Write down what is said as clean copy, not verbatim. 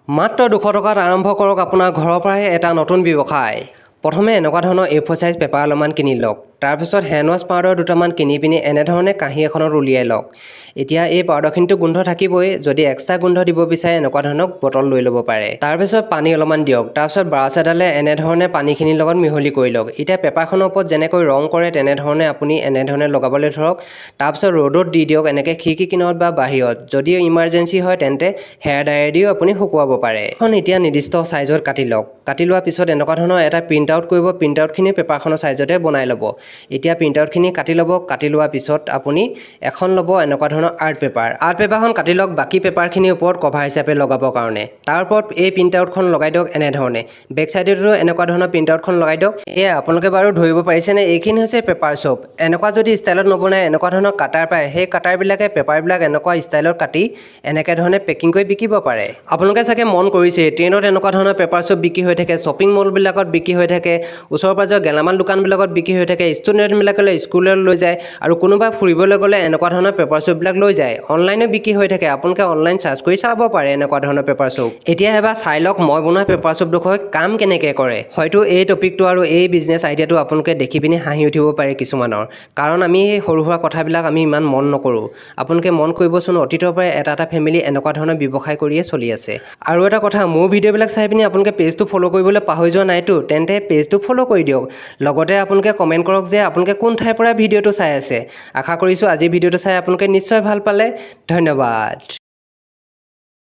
মাত্ৰ 200 টকাত আৰম্ভ কৰক আপোনাৰ ঘৰৰ পৰাই এটা নতুন ব্যৱসায়। প্ৰথমে এনেকুৱা ধৰণৰ A4 সাইজ পেপাৰ অলপমান কিনি লওক। তাৰপিছত হেণ্ড ৱাছ পাউডাৰ দুটামান কিনি পিনি এনেধৰণে কাঁহী এখনত উলিয়াই লওক। এতিয়া এই পাউডাৰখিনিতো গোন্ধ থাকিবই, যদি এক্সট্ৰা গোন্ধ দিব বিচাৰে এনেকুৱা ধৰণৰ বটল লৈ ল'ব পাৰে। তাৰপিছত পানী অলপমান দিয়ক। তাৰপিছত ব্ৰাছ এডালে এনেধৰণে পানীখিনিৰ লগত মিহলি কৰি লওক। এতিয়া পেপাৰখনৰ ওপৰত যেনেকৈ ৰং কৰে তেনেধৰণে আপুনি এনেধৰণে লগাবলৈ ধৰক। তাৰপিছত ৰ'দত দি দিয়ক, এনেকৈ খিৰিকী কিনাৰত বা বাহিৰত। যদি ইমাৰ্জেঞ্চি হয় তেন্তে হেয়াৰ ড্ৰায়াৰ দিও আপুনি শুকুৱাব পাৰে। এখন এতিয়া নিৰ্দিষ্ট ছাইজত কাটি লওক। কাটি লোৱাৰ পিছত এনেকুৱা ধৰণৰ এটা প্ৰিণ্ট আউট কৰিব। প্ৰিণ্ট আউটখিনি পেপাৰখনৰ ছাইজতে বনাই ল'ব। এতিয়া প্ৰিণ্ট আউটখিনি কাটি ল'ব। কাটি লোৱাৰ পিছত আপুনি এখন ল'ব এনেকুৱা ধৰণৰ আৰ্ট পেপাৰ। আৰ্ট পেপাৰখন কাটি লওক বাকী পেপাৰখিনিৰ ওপৰত কভাৰ হিচাপে লগাবৰ কাৰণে। তাৰ ওপৰত এই প্ৰিণ্ট আউটখন লগাই দিয়ক এনেধৰণে। বেক চাইডতো এনেকুৱা ধৰণৰ প্ৰিণ্ট আউটখন লগাই দিয়ক। এয়া আপোনালোকে বাৰু ধৰিব পাৰিছেনে, এইখিনি হৈছে পেপাৰ শ্বপ। এনেকুৱা যদি ষ্টাইলত নবনায়, এনেকুৱা ধৰণৰ কাটাৰ পায়, সেই কাটাৰবিলাকে পেপাৰবিলাক এনেকুৱা ষ্টাইলত কাটি এনেকৈ ধৰণে পেকিং কৰি বিকিব পাৰে। আপোনালোকে চাগে মন কৰিছে, ট্ৰেইনত এনেকুৱা ধৰণৰ পেপাৰ শ্বপ বিক্ৰী হৈ থাকে, শ্বপিং মলবিলাকত বিক্ৰী হৈ থাকে, ওচৰ পাজৰ গেলামাল দোকানবিলাকত বিক্ৰী হৈ থাকে, ষ্টুডেণ্টবিলাকলৈ স্কুললৈ লৈ যায়, আৰু কোনোবা ফুৰিবলৈ গ'লে এনেকুৱা ধৰণৰ পেপাৰ শ্বপবিলাক লৈ যায়। অনলাইনে বিক্ৰী হৈ থাকে, আপোনালোকে অনলাইন চাৰ্চ কৰি চাব পাৰে এনেকুৱা ধৰণৰ পেপাৰ শ্বপ। এতিয়া এবাৰ চাই লওক মই বনোৱা পেপাৰ শ্বপডোখৰ কাম কেনেকৈ কৰে। হয়তো এই টপিকটো আৰু এই বিজনেছ আইডিয়াটো আপোনালোকে দেখি পিনি হাঁহি উঠিব পাৰে কিছুমানৰ, কাৰণ আমি এই সৰু সুৰা কথাবিলাক আমি ইমান মন নকৰোঁ। আপোনালোকে মন কৰিবচোন, অতীতৰ পৰাই এটা ফেমিলি এনেকুৱা ধৰণৰ ব্যৱসায় কৰিয়ে চলি আছে। আৰু এটা কথা, মোৰ ভিডিঅ'বিলাক চাই পিনি আপোনালোকে পেজটো ফ'ল' কৰিবলৈ পাহৰি যোৱা নাইতো, তেন্তে পেজটো ফ'ল' কৰি দিয়ক। লগতে আপোনালোকে কমেণ্ট কৰক যে আপোনালোকে কোন ঠাইৰ পৰা ভিডিঅ'টো চাই আছে। আশা কৰিছোঁ আজি ভিডিঅ'টো চাই আপোনালোকে নিশ্চয় ভাল পালে। ধন্যবাদ।